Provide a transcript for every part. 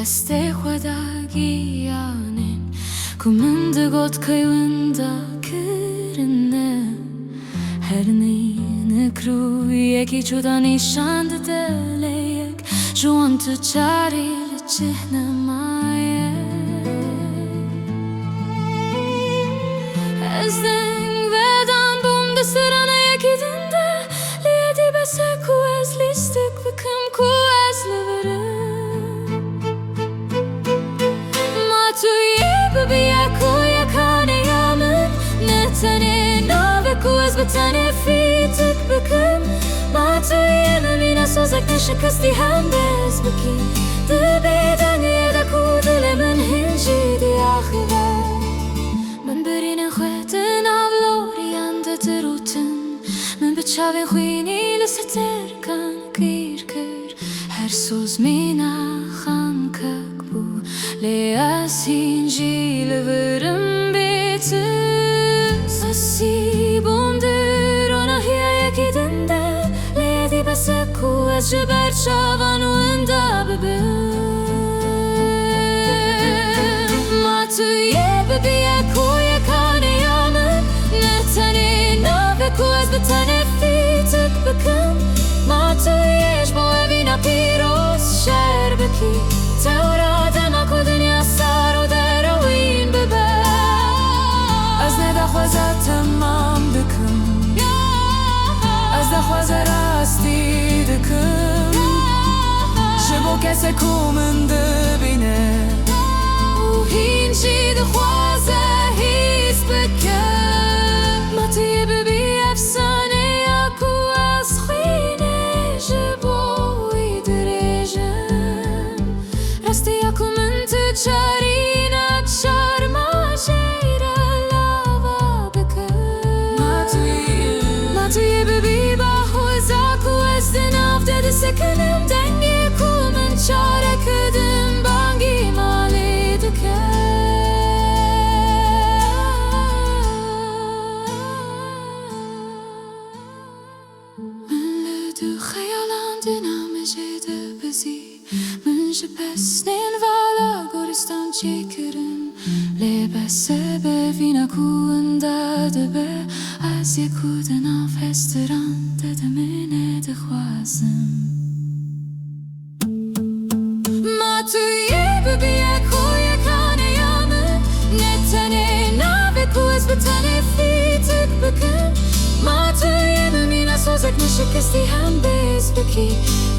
destê xweda giyanên ku min digot keywinda kirine her neynek rûyekî çûda nîşan dide lê yek ji wan tu çarî li cihne maye ez deng vedan bûm di strana yekî din de lê yedî bese ku ez lîstik bikim ku ez li virim tu yê bibiye ku yekanê min ne tenê navê ku ez bi tenê fîtik bikim ma tu yê mimîne sozek ne şikistî hem bez bikî di bêdengiyê de ku dilê min hîn jî dî axîve min birînên xwe di nav loriyan de dirûtin min bi çavên xwînî li ser têrkan gîr kir her soz mîna xankek bû lê ez hîn jî li virim bêtiz nasîbûm di ronahiya yekî din de lê yedî bese ku ez ji ber çavan winda bibim ma tu yê bibiye ku yekanê min ne tenê navê ku ez bi tenê fîtik bikim ma tu yê ji bo evîna pîroz şer bikî tewra dema ku dinya sar û derewîn bibe ez nedexweze temam dikim ez dixweze rastî dikim ji bo kesek ku min dibîne û hîn jî dixwaze hîs bikim ma tu yê bibî efsaneya ku ez xwînê ji bo wî dirêjim rastiya ku min tu çarînek şerma jêre lava bikim ma tu yê bibî baxweza ku ez di nav de disekinim dengê ku min çare kidim bangî malê dike min li du xeyalan diname jê dibizî min ji pesnên vala Kurdistan çêkirim lê bese bevîna ku winda dibe ez yê ku di nav hestiran de dimîne dixwazim ma tu yê bibiye ku yekanê min ne tenê navê ku ez bi tenê fîtik bikim ma tu yê mimîne sozek ne şikistî hem bez bikî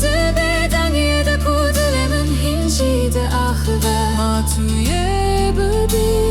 di bêdengiyê de ku dilê min hîn jî di axîve ma tu yê bibiye